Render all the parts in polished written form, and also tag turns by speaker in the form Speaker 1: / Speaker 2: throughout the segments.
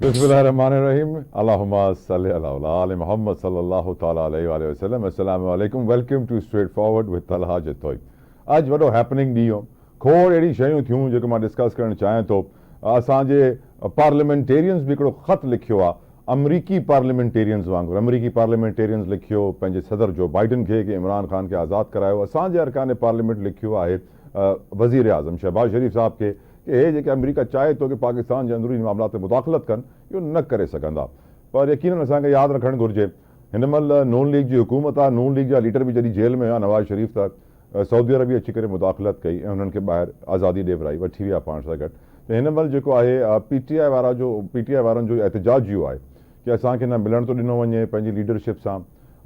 Speaker 1: Bismillahirrahmanirrahim. Allahumma salli ala ali Muhammad sallallahu ta'ala alayhi wa sallam. Assalamu alaikum. Welcome to Straightforward with Talha Jatoy. आज वॾो happening ॾींहुं हो। खोड़ अहिड़ी शयूं थियूं जेको मां डिस्कस करणु चाहियां थो। असांजे पार्लियामेंटेरियंस बि हिकिड़ो ख़त लिखियो आहे, अमरीकी पार्लियामेंटेरियंस वांगुरु। अमरीकी पार्लियामेंटेरियंस लिखियो पंहिंजे सदर जो बाइडन खे कि इमरान ख़ान खे आज़ादु करायो। असांजे अरकान पार्लियामेंट लिखियो आहे वज़ीर आज़म शहबाज शरीफ़ साहब खे कि हे जेके अमरीका चाहे थो कि पाकिस्तान जे अंदरूनी मामलात में मुदाख़लत कनि, इहो न करे सघंदा। पर यकीनन असांखे यादि रखणु घुरिजे, हिन महिल नून लीग जी हुकूमत आहे। नून लीग जा लीडर बि जॾहिं जेल में हुआ, नवाज़ शरीफ़ त सऊदी अरब अची करे मुदाख़लत कई ऐं हुननि खे ॿाहिरि आज़ादी ॾे वराई, वठी विया पाण सां गॾु। त हिन महिल जेको आहे पीटीआई वारनि जो एहतजाज इहो आहे कि असांखे न मिलण थो ॾिनो वञे पंहिंजी लीडरशिप सां।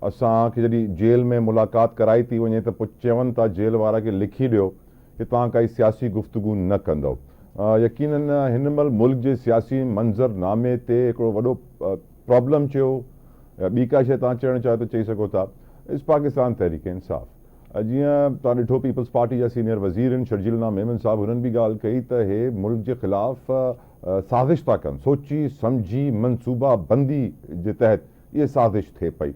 Speaker 1: असांखे जॾहिं जेल में मुलाक़ात कराई थी वञे त पोइ चवनि था जेल वारा खे लिखी ॾियो कि तव्हां काई सियासी गुफ़्तगू न कंदव। यकीनन हिन महिल मुल्क जे सियासी मंज़रनामे ते हिकिड़ो वॾो प्रॉब्लम चयो या ॿी का शइ तव्हां चवणु चाहियो त चई सघो था, इस पाकिस्तान तहरीक इंसाफ़। जीअं तव्हां ॾिठो पीपल्स पार्टी जा सीनियर वज़ीर आहिनि शर्जील नाम मेमन साहब, हुननि बि ॻाल्हि कई त हे मुल्क जे ख़िलाफ़ साज़िश था कनि, सोची सम्झी मनसूबा बंदी जे तहत इहा साज़िश थिए पई।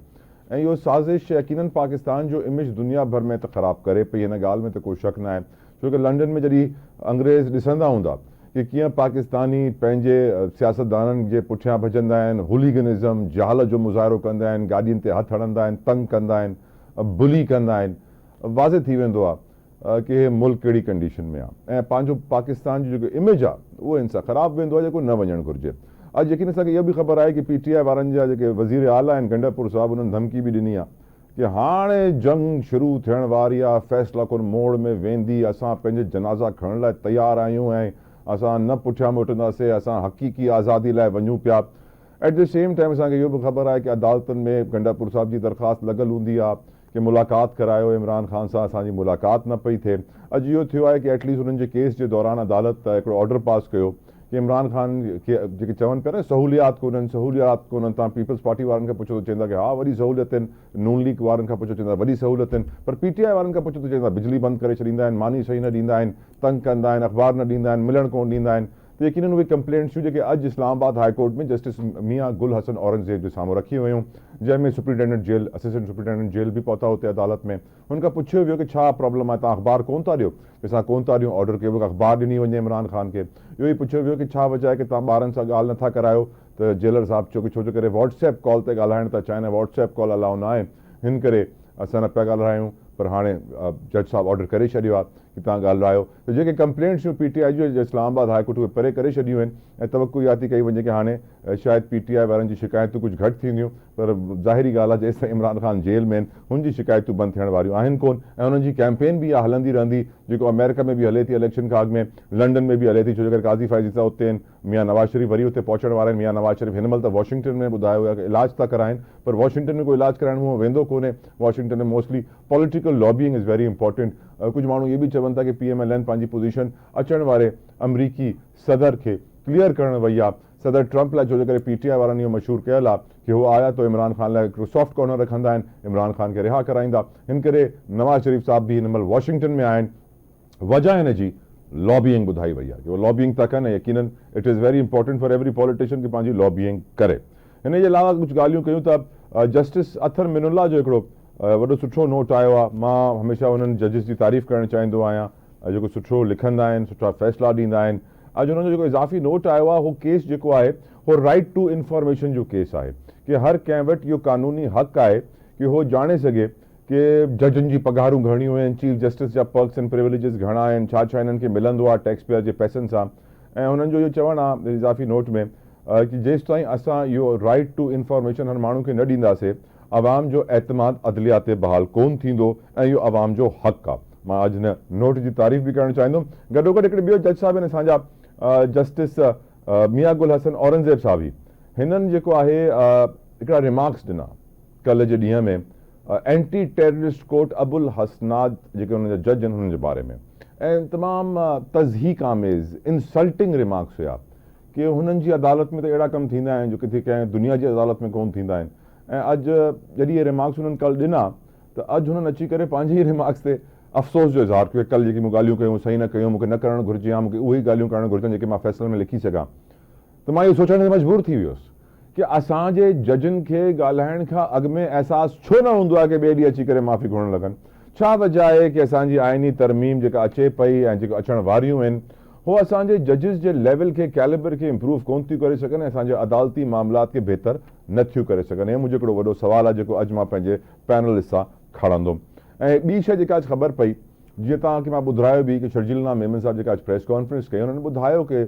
Speaker 1: ऐं इहो साज़िश यकीनन पाकिस्तान जो इमेज दुनिया भर में त ख़राबु करे पई, हिन ॻाल्हि में त कोई शक न आहे। छो कि लंडन में जॾहिं अंग्रेज़ ॾिसंदा हूंदा कि कीअं पाकिस्तानी पंहिंजे सियासतदाननि जे पुठियां भॼंदा आहिनि, हुलीगनिज़म जहाल जो मुज़ाहिरो कंदा आहिनि, गाॾियुनि ते हथु हणंदा आहिनि, तंग कंदा आहिनि, बुली कंदा आहिनि, वाज़े थी वेंदो आहे कि हे मुल्क कहिड़ी कंडीशन में आहे ऐं पंहिंजो पाकिस्तान जो जेको इमेज आहे उहो हिन सां ख़राबु वेंदो आहे, जेको न वञणु घुरिजे। अॼु यकीन असांखे इहो बि ख़बर आहे कि पीटीआई वारनि जा जेके वज़ीर आला आहिनि गंडापुर साहब, उन्हनि धमकी बि ॾिनी आहे कि हाणे जंग शुरू थियण वारी आहे, फ़ैसिला कुन मोड़ में वेंदी, असां पंहिंजे जनाज़ा खणण लाइ तयारु आहियूं ऐं असां न पुठियां मोटंदासीं, असां हक़ीक़ी आज़ादी लाइ वञूं पिया। एट द सेम टाइम असांखे इहो बि ख़बर आहे कि अदालतनि में गंडापुर साहब जी दरख़्वास्त लॻल हूंदी आहे कि मुलाक़ात करायो इमरान ख़ान सां, असांजी मुलाक़ात न पई थिए। अॼु इहो थियो आहे कि एटलीस्ट हुननि जे केस जे दौरान अदालत हिकिड़ो ऑर्डर पास कयो कि इमरान ख़ान खे जेके चवनि पिया न सहूलियात कोन्हनि, तव्हां पीपल्स पार्टी वारनि खां पुछो त चवंदा कि हा वॾी सहूलियत आहिनि, नून लीग वारनि खां पुछो चवंदा वॾी सहूलियत आहिनि, पर पीटीआई वारनि खां पुछो त चवंदा बिजली बंदि करे छॾींदा आहिनि, मानी सही न ॾींदा आहिनि, तंग कंदा आहिनि, अख़बार न ॾींदा आहिनि, मिलणु कोन ॾींदा आहिनि। त यकीनन उहे कंप्लेंट्स जेके अॼु इस्लामाबाद हाई कोर्ट में जस्टिस मियां गुल हसन औरंगज़ेब जे साम्हूं रखी वयूं, जंहिंमें superintendent jail assistant superintendent jail बि पहुता हुते अदालत में। हुनखां पुछियो वियो कि छा प्रॉब्लम आहे, तव्हां अख़बार कोन था ॾियो? असां कोन था ॾियूं, ऑर्डर कयो कि अख़बार ॾिनी वञे इमरान ख़ान खे। इहो ई पुछियो वियो कि छा वजह आहे कि तव्हां ॿारनि सां ॻाल्हि नथा करायो? त जेलर साहब चयो कि छो करे व्हाट्सएप कॉल ते ॻाल्हाइण था चाहिनि, व्हाट्सएप कॉल अलाउ न आहे, हिन करे असां न पिया ॻाल्हायूं। पर हाणे जज साहब ऑर्डर करे छॾियो आहे कि तव्हां ॻाल्हायो। त जेके कंप्लेंट्स पीटीआई जो इस्लामाबाद हाई कोर्ट उहे परे करे छॾियूं आहिनि ऐं तवक़ो इहा थी कई वञे कि हाणे शायदि पीटीआई वारनि जी शिकायतूं कुझु घटि थींदियूं, पर ज़ाहिरी ॻाल्हि आहे जेसिताईं इमरान ख़ान जेल में आहिनि हुनजी शिकायतूं बंदि थियण वारियूं आहिनि कोन ऐं हुननि जी कैंपेन बि इहा हलंदी रहंदी, जेको अमेरिका में बि हले थी इलेक्शन खां अॻु में, लंडन में बि हले थी। छो जो काज़ी फ़ाइज़ साहब उते आहिनि, मियां नवाज़ शरीफ़ वरी उते पहुचण वारा आहिनि। मियां नवाज़ शरीफ़ हिन महिल त वॉशिंगटन में ॿुधायो आहे कि इलाज था कराइनि, पर वॉशिंगटन में कोई इलाज कराइण उहो वेंदो कोन्हे। वॉशिंगटन में mostly political lobbying is very important. कुझु माण्हू इहे बि चवनि था कि PMLN पंहिंजी पोज़ीशन अचण वारे अमरीकी सदर खे क्लियर करणु वई आहे, सदर ट्रंप लाइ, छो जे करे पीटीआई वारनि इहो मशहूरु कयल आहे कि हू आया तो इमरान ख़ान लाइ हिकिड़ो सॉफ्ट कॉर्नर रखंदा आहिनि, इमरान ख़ान खे रिहा कराईंदा। हिन करे नवाज़ शरीफ़ साहब बि हिन महिल वॉशिंगटन में आहिनि। वजह हिन जी लॉबिंग ॿुधाई वई आहे कि उहो लॉबिंग था कनि। यकीनन it is very important for every politician कि पंहिंजी लॉबिंग करे। हिन जे अलावा कुझु ॻाल्हियूं कयूं था। जस्टिस अथर मिनुल्ला जो हिकिड़ो वॾो सुठो नोट आयो आहे। मां हमेशह हुननि जजिस जी तारीफ़ करणु चाहींदो आहियां, जेको सुठो लिखंदा आहिनि, सुठा फ़ैसिला ॾींदा आहिनि। अॼु हुननि जो जेको इज़ाफ़ी नोट आयो आहे, उहो केस जेको आहे उहो राइट टू इंफॉर्मेशन जो केस आहे कि हर कंहिं वटि इहो क़ानूनी हक़ आहे कि उहो ॼाणे सघे कि जजनि जी पघारूं घणियूं आहिनि, चीफ जस्टिस जा पर्क्स एंड प्रिविलेजिस घणा आहिनि, छा छा हिननि खे मिलंदो आहे टैक्स पेयर जे पैसनि सां। ऐं हुननि जो इहो चवणु आहे इज़ाफ़ी नोट में कि जेसि ताईं असां इहो राइट टू इंफॉर्मेशन हर माण्हू खे न ॾींदासीं, अवाम जो एतमाद अदलिया ते बहाल कोन थींदो ऐं इहो अवाम जो हक़ आहे। मां अॼु हिन नोट जी तारीफ़ बि करणु चाहींदुमि। गॾोगॾु हिकिड़े ॿियो जज साहिब आहिनि असांजा जस्टिस मियां गुल हसन औरंगज़ेब साहब ई, हिननि जेको आहे हिकिड़ा रिमार्क्स ॾिना कल्ह जे ॾींहं में एंटी टेररिस्ट कोर्ट अबुल हसनाद जेके हुननि जा जज आहिनि हुननि जे बारे में, ऐं तमामु तज़हीक आमेज़ इंसल्टिंग रिमार्क्स हुया कि हुननि जी अदालत में त अहिड़ा कम थींदा आहिनि जो किथे कंहिं दुनिया जी अदालत में कोन थींदा आहिनि। ऐं अॼु जॾहिं इहे रिमार्क्स हुननि कल्ह ॾिना त अॼु हुननि अची करे पंहिंजे ई रिमार्क्स ते अफ़सोस जो इज़हार कयो। कल्ह जेकी मूं ॻाल्हियूं कयूं सही न कयूं, मूंखे न करणु घुरिजे, या मूंखे उहे ई ॻाल्हियूं करणु घुरिजनि जेके मां फ़ैसिले में लिखी सघां। تو मां इहो सोचण ते मजबूर थी वियुसि कि असांजे जजनि खे ॻाल्हाइण खां अॻु में अहसासु छो न हूंदो आहे कि ॿिए ॾींहुं अची करे माफ़ी घुरण लॻनि। छा वजह आहे कि असांजी आइनी तरमीम जेका अचे पई ऐं जेका अचण वारियूं आहिनि हो असांजे जजिस जे लेवल खे कैलिबर खे इम्प्रूव कोन थियूं करे सघनि ऐं असांजे अदालती मामलात खे बहितर नथियूं करे सघनि। हे मुंहिंजो हिकिड़ो वॾो सुवालु आहे जेको अॼु मां पंहिंजे पैनलिस्ट सां खणंदुमि। ऐं ॿी शइ जेका अॼु ख़बर पई, जीअं तव्हांखे मां ॿुधायो बि कि शर्जील मेमन साहिब जेका अॼु प्रेस कॉन्फ्रेंस कई हुननि ॿुधायो कि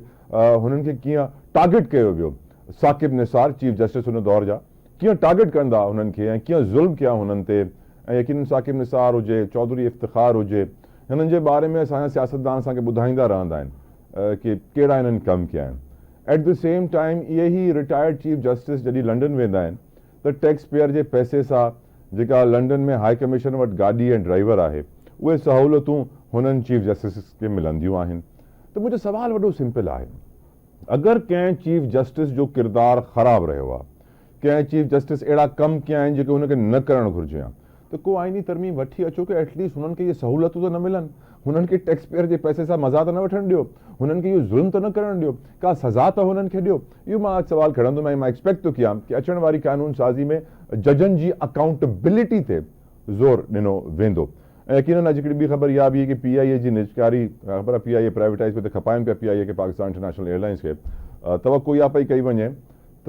Speaker 1: हुननि खे कीअं टारगेट कयो वियो। साकिब निसार चीफ जस्टिस हुन दौर जा कीअं टारगेट कंदा हुननि खे ऐं कीअं ज़ुल्म कया हुननि ते। ऐं यकीनन साकिब निसार हुजे, चौधरी इफ्तिखार हुजे, हिननि जे बारे में असांजा सियासतदान असांखे ॿुधाईंदा रहंदा आहिनि कि कहिड़ा हिननि कम कया आहिनि। एट द सेम टाइम इहे ई रिटायर्ड चीफ जस्टिस जॾहिं लंडन वेंदा आहिनि त टैक्स पेयर जे पैसे सां जेका लंडन में हाई कमीशन वटि गाॾी ऐं ड्राइवर आहे उहे सहूलियतूं हुननि चीफ जस्टिस खे मिलंदियूं आहिनि। त मुंहिंजो सुवालु वॾो सिंपल आहे, अगरि कंहिं चीफ जस्टिस जो किरदारु ख़राबु रहियो आहे, कंहिं चीफ जस्टिस अहिड़ा कम कया आहिनि जेके हुनखे न करणु घुरिजे हा, त को आइनी तरमीम वठी अचो कि एटलीस्ट हुननि खे इहे सहूलियतूं त न मिलनि, हुननि खे टैक्स पेयर जे पैसे सां मज़ा त न वठणु ॾियो, हुननि खे इहो ज़ुल्म त न करणु ॾियो, का सज़ा त हुननि खे ॾियो। इहो मां अॼु सुवालु खणंदुमि ऐं मां एक्सपेक्ट थो कयां कि अचण वारी कानून साज़ी में जजनि जी अकाउंटेबिलिटी ते ज़ोर ॾिनो वेंदो। ऐं यकीनन अॼु हिकिड़ी ॿी ख़बर इहा बि कि PIA जी निजकारी ख़बर आहे PIA प्राइवेटाइज़ पे त खपाइनि पिया PIA खे पाकिस्तान इंटरनेशनल एयरलाइंस खे तवक़ो इहा पई कई वञे त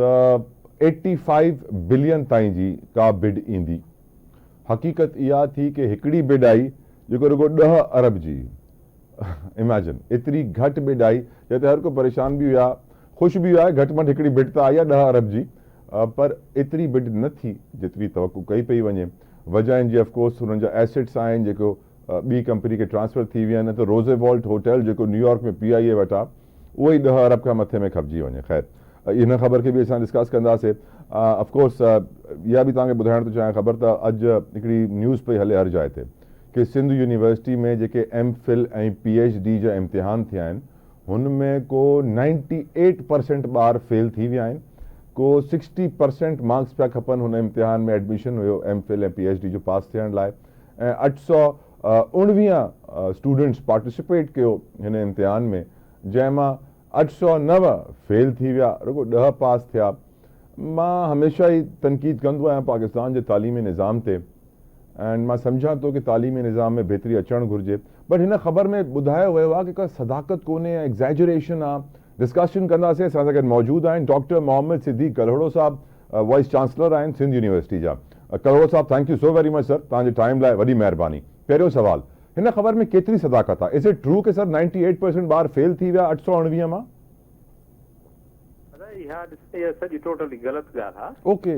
Speaker 1: 85 बिलियन ताईं जी का बिड ईंदी। हक़ीक़त इहा थी कि हिकिड़ी बिड आई जेको रुगो 10 अरब जी। इमेजिन एतिरी घटि बिड आई जंहिं ते हर को परेशान बि हुया, ख़ुशि बि हुआ, घटि में घटि हिकिड़ी बिड त आई आहे 10 अरब जी, पर एतिरी बिड न थी जेतिरी तवक़ो कई पई वञे। वजह आहिनि जी ऑफकोर्स हुननि जा एसेट्स आहिनि जेको ॿी कंपनी खे ट्रांसफर थी विया आहिनि। त रोज़ेवॉल्ट होटल जेको न्यूयॉर्क में PIA वटि आहे उहो ई 10 अरब खां मथे में खपिजी वञे। ख़ैर इन ख़बर खे बि असां डिस्कस कंदासीं। ऑफकोर्स इहा बि तव्हांखे ॿुधाइण थो चाहियां ख़बर त अॼु हिकिड़ी न्यूज़ पई हले हर जाइ ते कि सिंध यूनिवर्सिटी में जेके MPhil ऐं PhD जा इम्तिहान थिया आहिनि हुन में को 98% ॿार फेल थी विया आहिनि, को 60% मार्क्स पिया खपनि हुन इम्तिहान में एडमिशन हुयो MPhil ऐं PhD जो पास थियण लाइ। ऐं 819 स्टूडेंट्स पार्टिसिपेट कयो हिन इम्तिहान में, जंहिंमां 809 फेल थी विया, रुगो 10 पास थिया। मां हमेशह ई तनक़ीद कंदो आहियां पाकिस्तान जे तालीमी निज़ाम ते ऐं मां सम्झां थो कि तालीमी निज़ाम में बहितरी अचणु घुरिजे, बट हिन ख़बर में ॿुधायो वियो आहे कि का सदाकत कोन्हे, एग्ज़ैजरेशन आहे। डिस्कशन कंदासीं। असां सां गॾु मौजूदु आहिनि डॉक्टर मोहम्मद सिद्दीक़ कलहड़ो साहब, वाइस चांसलर आहिनि सिंध यूनिवर्सिटी जा। कलहड़ो साहब, thank you so very much sir, तव्हांजे टाइम लाइ वॾी महिरबानी। पहिरियों सवाल, हिन ख़बर में केतिरी सदाकत आहे? इज़ इट ट्रू कि सर 98% ॿार फेल थी विया 819 मां?
Speaker 2: इहा सॼी टोटली ग़लति ॻाल्हि आहे।
Speaker 1: ओके,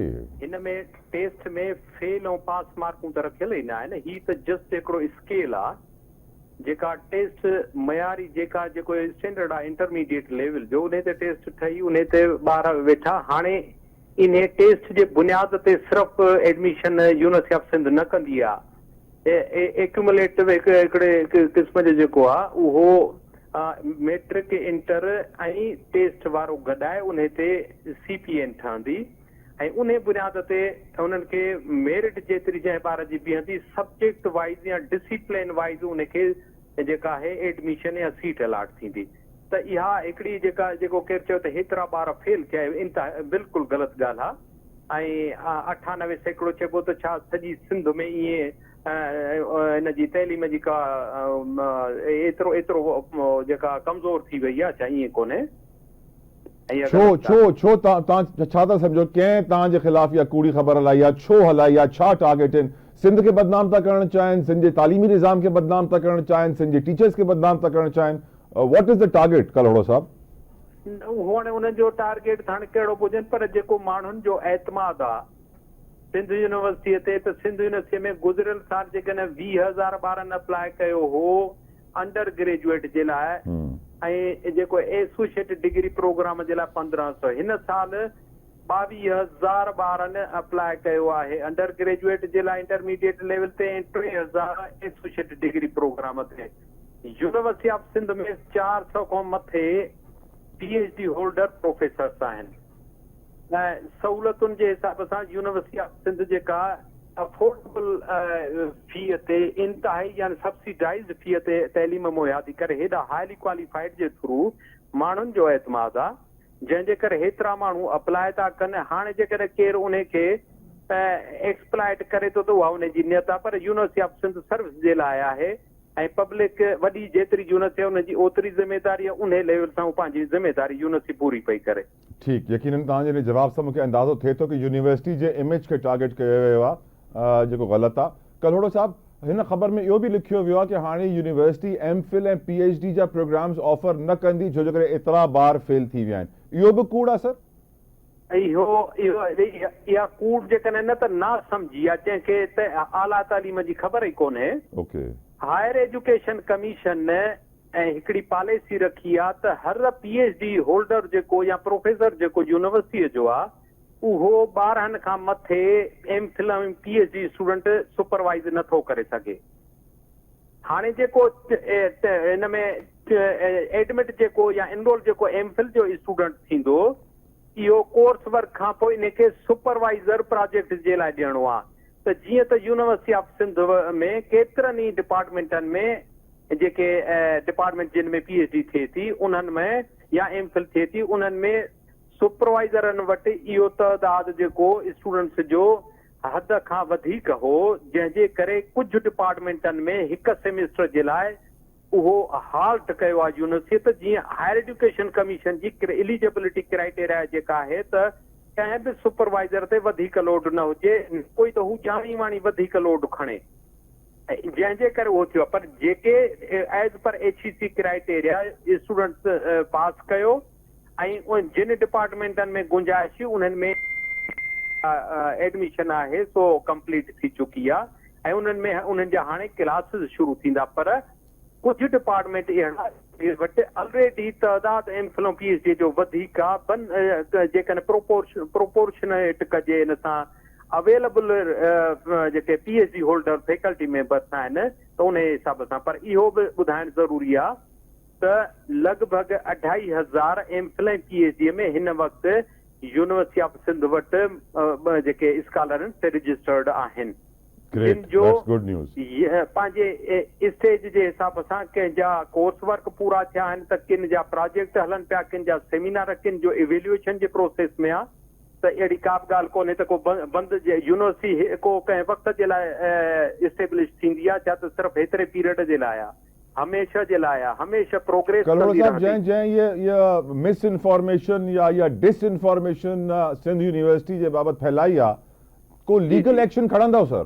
Speaker 2: हिन में टेस्ट में फेल ऐं पास मार्कूं त रखियल ई न आहिनि। ही त जस्ट हिकिड़ो स्केल आहे जेका टेस्ट मयारी जेको स्टैंडर्ड आहे इंटरमीडिएट लेवल जो, उन ते टेस्ट ठही, उन ते ॿार वेठा। हाणे इन टेस्ट जे बुनियाद ते सिर्फ़ एडमिशन यूनिवर्सिटी ऑफ सिंध न कंदी आहे। एक्यूमुलेटिव हिकिड़े क़िस्म जो जेको आहे उहो मैट्रिक इंटर ऐं टेस्ट वारो गॾाए उन ते CPN ठहंदी ऐं उन बुनियाद ते उन्हनि खे मेरिट जेतिरी जंहिं ॿार जी बीहंदी सब्जेक्ट वाइज़ या डिसिप्लिन वाइज़ उनखे जेका आहे एडमिशन या सीट अलाट थींदी। त इहा हिकिड़ी जेको केरु चयो त हेतिरा ॿार फेल कया, इंतिहा बिल्कुलु ग़लति ॻाल्हि आहे। ऐं 98% चइबो त छा सॼी सिंध में ईअं हिन जी तइलीम जी का एतिरो जेका कमज़ोर थी वई आहे, छा ईअं कोन्हे?
Speaker 1: छो तव्हां छा था सम्झो कंहिं तव्हांजे ख़िलाफ़ इहा कूड़ी ख़बर हलाई आहे? छो हलाई आहे? छा टारगेट आहिनि? सिंध खे बदनाम था करणु चाहिनि, सिंध जे तालीमी निज़ाम खे बदनाम था करणु चाहिनि, सिंध जे टीचर्स खे बदनाम था करणु चाहिनि? व्हाट इज़ द टारगेट कलहड़ो साहब?
Speaker 2: हाणे उन्हनि जो टारगेट हाणे कहिड़ो हुजनि, पर जेको माण्हुनि जो एतमाद आहे सिंध यूनिवर्सिटीअ ते, त सिंध यूनिवर्सिटीअ में गुज़िरियल साल जेकॾहिं 20,000 ॿारनि अप्लाई कयो हो अंडर ग्रेजुएट जे लाइ ऐं जेको एसोसिएट डिग्री प्रोग्राम जे लाइ 1500, हिन साल 22,000 ॿारनि अप्लाई कयो आहे अंडर ग्रेजुएट जे लाइ इंटरमीडिएट लेवल ते ऐं 3,000 एसोसिएट डिग्री प्रोग्राम ते। यूनिवर्सिटी ऑफ सिंध में 400 खां मथे PhD होल्डर प्रोफेसर्स आहिनि ऐं सहूलियतुनि जे हिसाब सां यूनिवर्सिटी ऑफ सिंध जेका अफोर्डेबल फीअ ते इंतिहाई यानी सब्सिडाइज़ फीअ ते तइलीम मुहैया थी करे हेॾा हाईली क्वालिफाइड जे थ्रू माण्हुनि जो एतमाद आहे जंहिंजे करे हेतिरा माण्हू अप्लाए था कनि। हाणे जेकॾहिं केरु उन खे एक्सप्लाइट करे थो त उहा उनजी नियत आहे, पर यूनिवर्सिटी ऑफ सिंध सर्विस जे लाइ आहे ऐं पब्लिक वॾी जेतिरी यूनिवर्सिटी आहे उनजी ओतिरी ज़िमेदारी आहे, उन लेवल सां पंहिंजी ज़िमेदारी यूनिवर्सिटी पूरी पई करे।
Speaker 1: ठीकु, यकीनन तव्हांजे हिन जवाब सां मूंखे अंदाज़ो थिए थो कि यूनिवर्सिटी जे इमेज खे टारगेट कयो वियो आहे, जेको ग़लति आहे। कलोड़ो साहब, हिन ख़बर में इहो बि लिखियो वियो आहे कि हाणे यूनिवर्सिटी MPhil ऐं PhD जा प्रोग्राम्स ऑफर न कंदी छो जे करे एतिरा ॿार फेल थी विया आहिनि। इहो बि कूड़ आहे सर?
Speaker 2: इहा कूड़ जेकॾहिं न त ना सम्झी आहे, जंहिंखे त आला तालीम जी ख़बर ई कोन्हे।
Speaker 1: ओके,
Speaker 2: हायर एजुकेशन कमीशन ऐं हिकिड़ी पॉलिसी रखी आहे त हर PhD होल्डर जेको या प्रोफेसर जेको यूनिवर्सिटीअ जो आहे उहो 12 खां मथे MPhil ऐं PhD स्टूडेंट सुपरवाइज़ नथो करे सघे। हाणे जेको हिन में एडमिट जेको या एनरोल जेको MPhil जो स्टूडेंट थींदो, इहो कोर्स वर्क खां पोइ इनखे सुपरवाइज़र प्रोजेक्ट जे लाइ ॾियणो आहे। त जीअं त यूनिवर्सिटी ऑफ सिंध में केतिरनि ई डिपार्टमेंटनि में जेके डिपार्टमेंट जिन में PhD थिए थी उन्हनि में या MPhil थिए थी, उन्हनि में सुपरवाइज़रनि वटि इहो तइदाद जेको स्टूडेंट्स जो हद खां वधीक हो, जंहिंजे करे कुझु डिपार्टमेंटनि में हिकु सेमेस्टर जे लाइ उहो हाल्ट कयो आहे यूनिवर्सिटी। त जीअं हायर एजुकेशन कमीशन जी एलिजिबिलिटी क्राइटेरिया जेका आहे त कंहिं बि सुपरवाइज़र ते वधीक लोड न हुजे, कोई त हू ॼाणी वाणी वधीक लोड खणे, जंहिंजे करे उहो थियो। पर जेके as per HEC criteria students pass कयो ऐं जिन डिपार्टमेंटनि में गुंजाइश उन्हनि में एडमिशन आहे सो कंप्लीट थी चुकी आहे ऐं उन्हनि में उन्हनि जा हाणे क्लासिस शुरू थींदा। पर कुझु डिपार्टमेंट अहिड़ा वटि ऑलरेडी तइदाद MPhil ऐं PhD जो वधीक आहे। जेकॾहिं प्रोपोर्शनेट कजे हिन सां अवेलेबल जेके PhD होल्डर फैकल्टी मेंबर्स आहिनि त उन हिसाब सां। पर इहो बि ॿुधाइणु ज़रूरी आहे त लॻभॻि 2500 MPhil ऐं PhD में हिन वक़्तु यूनिवर्सिटी ऑफ सिंध वटि जेके स्कॉलर आहिनि से रजिस्टर्ड आहिनि। पंहिंजे स्टेज जे हिसाब सां कंहिंजा कोर्स वर्क पूरा थिया आहिनि त किन जा प्रोजेक्ट हलनि पिया, किन जा सेमिनार, किन जो इवेल्यूएशन जे प्रोसेस में आहे। त अहिड़ी का बि ॻाल्हि कोन्हे त को बंदि जे यूनिवर्सिटी को कंहिं वक़्त जे लाइ इस्टेब्लिश थींदी आहे, छा त सिर्फ़ु हेतिरे पीरियड जे लाइ आहे, हमेशह जे लाइ आहे, हमेशह प्रोग्रेस कंदी रहंदी।
Speaker 1: जंहिं ये मिस इंफॉर्मेशन या डिसइंफॉर्मेशन सिंध यूनिवर्सिटी जे बाबति फैलाई आहे, को लीगल एक्शन खणंदव सर?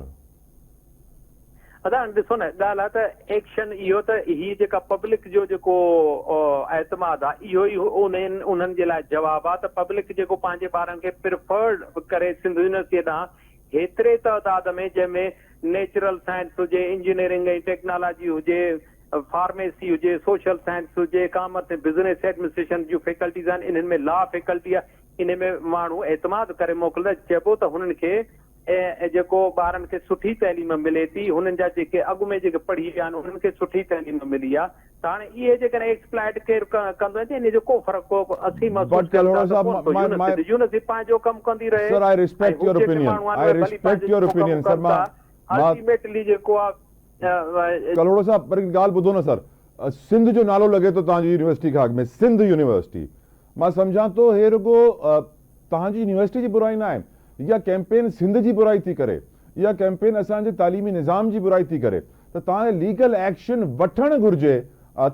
Speaker 2: अदा ॾिसो न, ॻाल्हि आहे त एक्शन इहो त हीअ जेका पब्लिक जो जेको एतमाद आहे इहो ई उन्हनि जे लाइ जवाबु आहे त पब्लिक जेको पंहिंजे ॿारनि खे प्रिफर्ड करे सिंध यूनिवर्सिटी ॾांहुं हेतिरे तइदाद में, जंहिंमें नेचुरल साइंस हुजे, इंजीनियरिंग ऐं टेक्नोलॉजी हुजे, फार्मेसी हुजे, सोशल साइंस हुजे, कॉमर्स ऐं बिज़नेस एडमिनिस्ट्रेशन जूं फैकल्टीज़ आहिनि, इन्हनि में लॉ फैकल्टी आहे, इन में माण्हू एतमाद करे मोकिलींदा। चइबो त हुननि खे जेको ॿारनि खे सुठी तइलीम मिले थी, हुननि जा जेके अॻु में जेके पढ़ी विया आहिनि उन्हनि खे सुठी तइलीम मिली आहे। त हाणे इहे जेकॾहिं एक्सप्लाइट केरु कंदो आहे इन जो को फ़र्क़ु असीं यूनिवर्सिटी पंहिंजो कमु कंदी रहे। अल्टीमेटली जेको आहे
Speaker 1: कलोड़ो साहब, पर ॻाल्हि ॿुधो न सर, सिंध जो नालो लॻे थो तव्हांजी यूनिवर्सिटी खां अॻु में, सिंध यूनिवर्सिटी। मां सम्झां थो हे रुगो तव्हांजी यूनिवर्सिटी जी बुराई न आहे, या कैंपेन सिंध जी बुराई थी करे, या कैंपेन असांजे तालीमी निज़ाम जी बुराई थी करे। त तव्हांखे लीगल एक्शन वठणु घुरिजे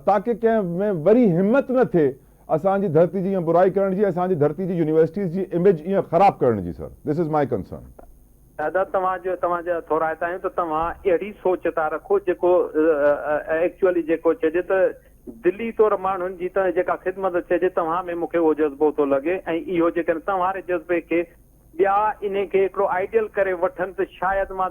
Speaker 1: ताकि कंहिं में वरी हिम्मत न थिए असांजी धरती जी बुराई करण जी, असांजी धरती जी यूनिवर्सिटीज़ जी इमेज ईअं ख़राब करण जी। Sir, this is my concern.
Speaker 2: दादा तव्हांजा थोराइता आहियूं त तव्हां अहिड़ी सोच था रखो जेको एक्चुअली जेको चइजे त दिल्ली तौर माण्हुनि जी त जेका ख़िदमत चइजे तव्हां में मूंखे उहो जज़्बो थो लॻे ऐं इहो जेकॾहिं तव्हांजे जज़्बे खे ॿिया इन खे हिकिड़ो आइडियल करे वठनि त शायदि मां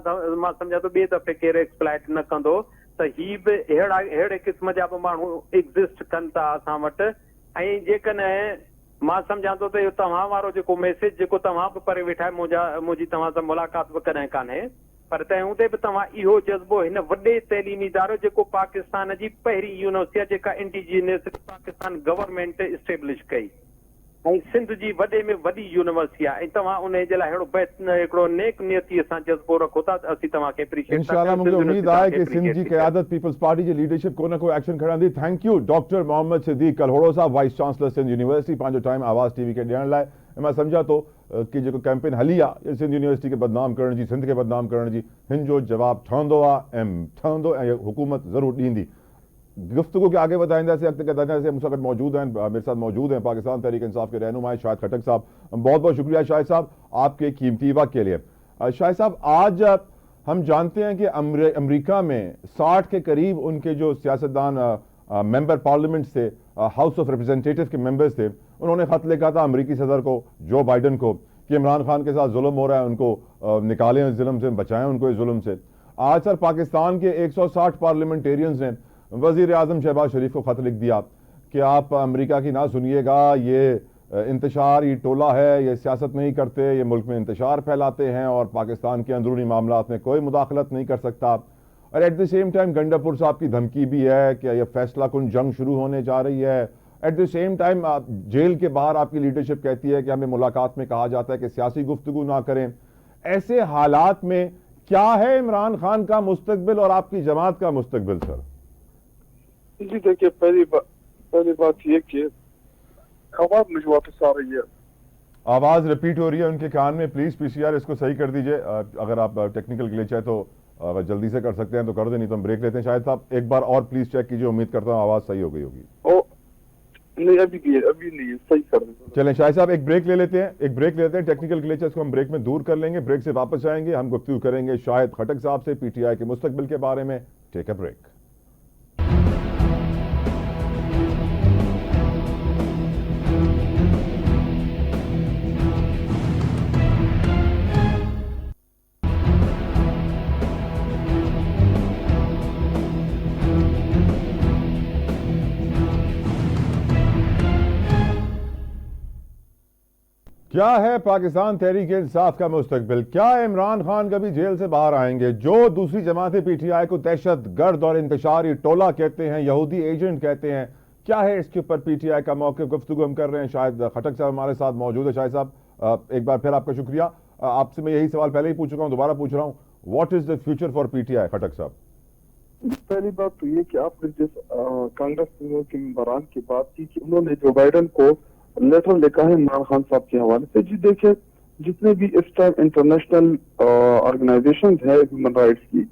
Speaker 2: सम्झां थो ॿिए दफ़े केरु एक्सप्लाइट न कंदो। त हीअ बि अहिड़े क़िस्म जा बि माण्हू एग्ज़िस्ट कनि था असां वटि। ऐं जेकॾहिं मां सम्झां थो त इहो तव्हां वारो जेको मैसेज जेको तव्हां बि परे वेठा आहे, मुंहिंजी तव्हां सां मुलाक़ात बि कॾहिं कान्हे, पर तंहिं हूंदे बि तव्हां इहो जज़्बो हिन वॾे तइलीमी इदारो जेको पाकिस्तान जी पहिरीं यूनिवर्सिटी आहे जेका इंडिजीनियस पाकिस्तान गवर्नमेंट इस्टेब्लिश कई, ऐं सिंध जी वॾे में वॾी यूनिवर्सिटी आहे ऐं तव्हां उन जे लाइ हिकिड़ो नेक नियतीअ सां जज़्बो रखो था असीं तव्हांखे एप्रिशिएट
Speaker 1: इंशाल्लाह मुझे उम्मीद आहे कि सिंध जी क़यादत पीपल्स पार्टी जी लीडरशिप को न को एक्शन खणंदी। Thank you doctor Mohammad Siddiq Kalhoro साहब, वाइस चांसलर सिंध यूनिवर्सिटी, पंहिंजो टाइम आवाज़ टीवी खे ॾियण लाइ। मां सम्झां थो कि जेको कैंपेन हली आहे सिंध यूनिवर्सिटी खे बदनाम करण जी, सिंध खे बदनाम करण जी, हिन जो जवाब ठहंदो आहे ऐं ठहंदो ऐं हुकूमत ज़रूर ॾींदी। गुफ्तगू के आगे बताइंदासीं, अॻिते वधाईंदासीं। मूंसां गॾु मौजूद हैं, मेरे साथ मौजूद हैं पाकिस्तान तहरीक इंसाफ के रहनुमा शाहिद खटक साहब। बहुत बहुत शुक्रिया शाहिद साहब आपके कीमती वक्त के लिए। शाहिद साहब, आज हम जानते हैं कि अमेरिका में 60 के करीब उनके जो सियासतदान मेंबर पार्लियामेंट थे, हाउस ऑफ रिप्रेजेंटेटिव के मेंबर्स थे, उन्होंने खत लिखा था अमेरिकी सदर को, जो बाइडन को, कि इमरान खान के साथ जुल्म हो रहा है, उनको निकालें इस जुल्म से, बचाएं उनको इस जुल्म से। आज सर पाकिस्तान के 160 पार्लियामेंटेरियंस ने वज़ीर आज़म शहबाज शरीफ को ख़त लिख दिया कि आप अमेरिका की ना सुनिएगा, ये इंतशार, ये टोला है, ये सियासत नहीं करते, ये मुल्क में इंतशार फैलाते हैं और पाकिस्तान के अंदरूनी मामलात में कोई मुदाखलत नहीं कर सकता। और at the same time Gandapur साहब की धमकी भी है कि यह फैसला कुन जंग शुरू होने जा रही है। At the same time jail के बाहर आपकी लीडरशिप कहती है कि हमें मुलाकात में कहा जाता है कि सियासी गुफ्तगू ना करें। ऐसे हालात में क्या है इमरान खान का मुस्तकबिल और आपकी जमात का मुस्तकबिल सर?
Speaker 3: जी देखिए, पहली बात ये कि आवाज मुझे वापस आ रही है,
Speaker 1: आवाज रिपीट हो रही है उनके कान में। प्लीज पीसीआर इसको सही कर दीजिए। अगर आप टेक्निकल ग्लिच है तो अगर जल्दी से कर सकते हैं तो कर दें, नहीं तो हम ब्रेक लेते हैं। शायद साहब एक बार और प्लीज चेक कीजिए, उम्मीद करता हूँ आवाज सही हो गई होगी।
Speaker 3: नहीं अभी नहीं, सही कर दें।
Speaker 1: चलें शायद साहब एक ब्रेक ले लेते हैं, टेक्निकल ग्लिचेस को हम ब्रेक में दूर कर लेंगे। ब्रेक से वापस आएंगे, हम गुफ्तगू करेंगे शाहिद खटक साहब से पीटीआई के मुस्तकबिल के बारे में। Take a break. क्या है पाकिस्तान तहरीक इंसाफ का मुस्तकबिल? क्या इमरान खान कभी जेल से बाहर आएंगे? जो दूसरी जमातें पीटीआई को दहशत गर्द और इंतशारी टोला कहते हैं, यहूदी एजेंट कहते हैं, क्या है इसके ऊपर पीटीआई का मौक़िफ़? गुफ्तगू हम कर रहे हैं। शाहिद खटक साहब हमारे साथ मौजूद है। शाहिद साहब एक बार फिर आपका शुक्रिया। आपसे मैं यही सवाल पहले ही पूछ चुका हूँ, दोबारा पूछ रहा हूँ, what is the future for PTI? Khattak साहब,
Speaker 3: पहली बात तो ये कि आपने जिस कांग्रेस के मेंबरान की बात की कि उन्होंने जो बाइडन को लेटर लिखा है इमरान खान साहब के हवाले से, जी देखिए, जितने भी इस टाइम इंटरनेशनल ऑर्गेनाइजेशन है ह्यूमन राइट्स की,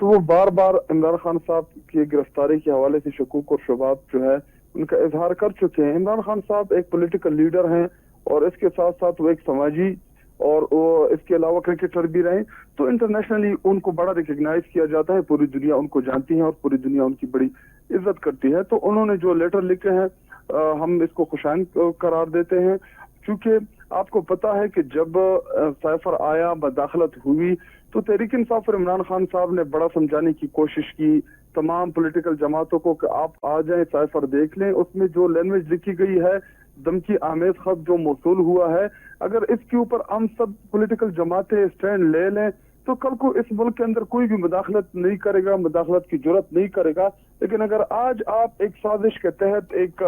Speaker 3: तो वो बार बार इमरान खान साहब की गिरफ्तारी के हवाले से शकूक और शुबात जो है उनका इजहार कर चुके हैं। इमरान खान साहब एक पॉलिटिकल लीडर हैं और इसके साथ साथ वो एक समाजी और वो इसके अलावा क्रिकेटर भी रहे, तो इंटरनेशनली उनको बड़ा रिकग्नाइज किया जाता है, पूरी दुनिया उनको जानती है और पूरी दुनिया उनकी बड़ी इज्जत करती है। तो उन्होंने जो लेटर लिखे हैं हम इसको खुशाइन करार देते हैं, क्योंकि आपको पता है कि जब साइफर आया, मदाखलत हुई, तो तहरीक इंसाफ और इमरान खान साहब ने बड़ा समझाने की कोशिश की तमाम पॉलिटिकल जमातों को कि आप आ जाएं, साइफर देख लें। उसमें जो लैंग्वेज लिखी गई है, धमकी आमेज खत जो मौसूल हुआ है, अगर इसके ऊपर हम सब पॉलिटिकल जमातें स्टैंड ले लें तो कल को इस मुल्क के अंदर कोई भी मुदाखलत नहीं करेगा, मुदाखलत की जरूरत नहीं करेगा। लेकिन अगर आज आप एक साजिश के तहत एक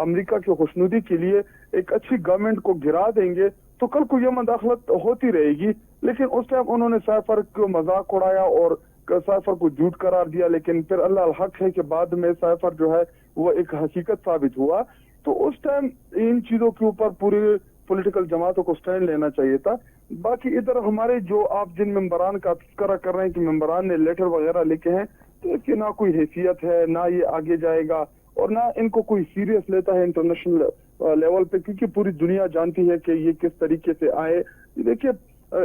Speaker 3: अमेरिका की खुशनुदी के लिए एक अच्छी गवर्नमेंट को गिरा देंगे तो कल को यह मुदाखलत होती रहेगी। लेकिन उस टाइम उन्होंने साइफर को मजाक उड़ाया और साइफर को झूठ करार दिया, लेकिन फिर अल्लाह अल हक है कि बाद में साइफर जो है वो एक हकीकत साबित हुआ। तो उस टाइम इन चीजों के ऊपर पूरे पॉलिटिकल जमातों को स्टैंड लेना चाहिए था। बाकी इधर हमारे जो आप जिन मेंबरान का तस्करा कर रहे हैं कि मेंबरान ने लेटर वगैरह लिखे हैं, तो इसकी ना कोई हैसियत है, ना ये आगे जाएगा और ना इनको कोई सीरियस लेता है इंटरनेशनल लेवल पे, क्योंकि पूरी दुनिया जानती है कि ये किस तरीके से आए। देखिए,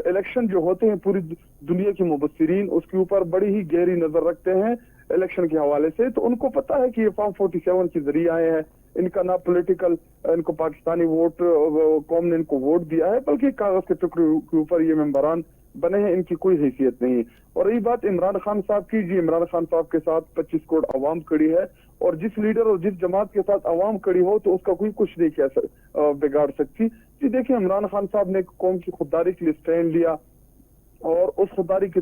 Speaker 3: इलेक्शन जो होते हैं पूरी दुनिया के मुबस्सिरीन उसके ऊपर बड़ी ही गहरी नजर रखते हैं इलेक्शन के हवाले से, तो उनको पता है कि ये फॉर्म 47 के जरिए आए हैं। इनका ना पॉलिटिकल, इनको पाकिस्तानी वोट कौम ने इनको वोट दिया है, बल्कि कागज के टुकड़े के ऊपर ये मेंबरान बने हैं, इनकी कोई हैसियत नहीं है। और रही बात इमरान खान साहब की, जी इमरान खान साहब के साथ 25 करोड़ अवाम खड़ी है और जिस लीडर और जिस जमात के साथ अवाम खड़ी हो तो उसका कोई कुछ नहीं कह बिगाड़ सकती। जी देखिए, इमरान खान साहब ने कौम की खुददारी के लिए स्टैंड लिया और उस खुददारी के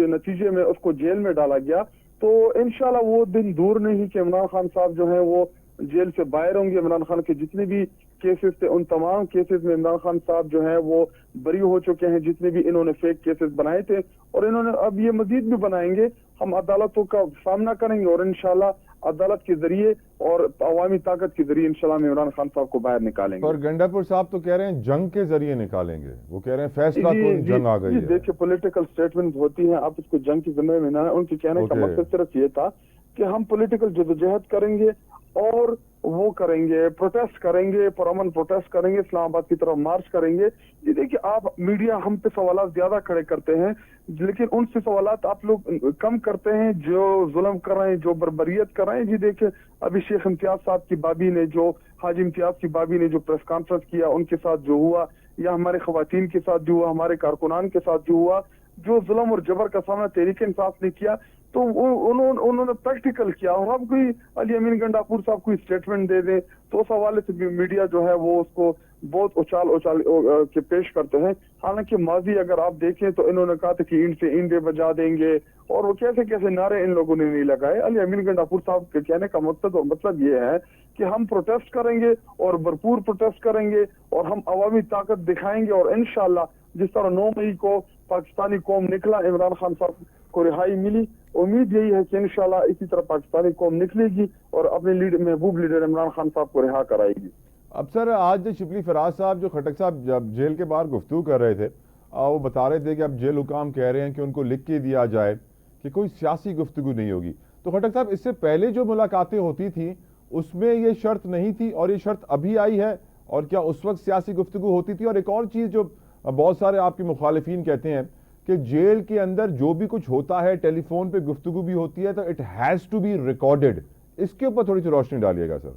Speaker 3: नतीजे में उसको जेल में डाला गया। तो इंशाल्लाह वो दिन दूर नहीं कि इमरान खान साहब जो है वो जेल से बाहर होंगे। इमरान खान के जितने भी केसेस थे, उन तमाम केसेस में इमरान खान साहब जो हैं वो बरी हो चुके हैं, जितने भी इन्होंने फेक केसेस बनाए थे, और इन्होंने अब ये मजीद भी बनाएंगे। हम अदालतों का सामना करेंगे और इंशाल्लाह अदालत के जरिए और अवामी ताकत के जरिए इंशाल्लाह हम इमरान खान साहब को बाहर निकालेंगे।
Speaker 1: और गंडापुर साहब तो कह रहे हैं जंग के जरिए निकालेंगे, वो कह रहे हैं फैसला कौन जंग आ गई है।
Speaker 3: देखिए पॉलिटिकल स्टेटमेंट होती हैं, आप इसको जंग के जिम्मे में ना, उनके कहने का मकसद सिर्फ ये था कि हम पॉलिटिकल जदोजहद करेंगे और वो करेंगे, प्रोटेस्ट करेंगे, पुरअमन प्रोटेस्ट करेंगे, इस्लामाबाद की तरफ मार्च करेंगे। ये देखिए आप मीडिया हम पे सवालात ज्यादा खड़े करते हैं, लेकिन उनसे सवालात आप लोग कम करते हैं जो जुल्म कर रहे हैं, जो बर्बरियत कर रहे हैं। जी देखिए अभी शेख इम्तियाज साहब की बाबी ने जो, हाजी इम्तियाज की बाबी ने जो प्रेस कॉन्फ्रेंस किया, उनके साथ जो हुआ, या हमारे खवातीन के साथ जो हुआ, हमारे कारकुनान के साथ जो हुआ, जो जुल्म और जबर का सामना तहरीक इंसाफ ने किया, तो उन्होंने प्रैक्टिकल किया। और अब कोई अली अमीन गंडापुर साहब कोई स्टेटमेंट दे दें तो उस हवाले से मीडिया जो है वो उसको बहुत उछाल के पेश करते हैं। हालांकि माजी अगर आप देखें तो इन्होंने कहा था कि ईंट से ईंटें बजा देंगे, और वो कैसे कैसे नारे इन लोगों ने नहीं लगाए। अली अमीन गंडापुर साहब के कहने का मकसद और मतलब ये है कि हम प्रोटेस्ट करेंगे और भरपूर प्रोटेस्ट करेंगे और हम अवामी ताकत दिखाएंगे, और इंशाल्लाह जिस तरह 9 मई को पाकिस्तानी कौम निकला, इमरान खान साहब को रिहाई मिली, उम्मीद यही है कि इंशाल्लाह इसी तरह पाकिस्तानी कौम निकलेगी और अपने महबूब लीडर इमरान खान साहब को रिहा कराएगी।
Speaker 1: अब सर आज शिबली फराज साहब जो खटक साहब जब जेल के बाहर गुफ्तगू कर रहे थे, वो बता रहे थे कि अब जेल हुकाम कह रहे हैं कि उनको लिख के दिया जाए कि कोई सियासी गुफ्तगू नहीं होगी। तो खटक साहब इससे पहले जो मुलाकातें होती थी उसमें ये शर्त नहीं थी और ये शर्त अभी आई है, और क्या उस वक्त सियासी गुफ्तगू होती थी? और एक और चीज़ जो बहुत सारे आपके मुखालिफिन कहते हैं कि जेल के अंदर जो भी कुछ होता है टेलीफोन पे गुफ्तगू भी होती है तो it has to be recorded, इसके ऊपर थोड़ी सी रोशनी डालिएगा सर।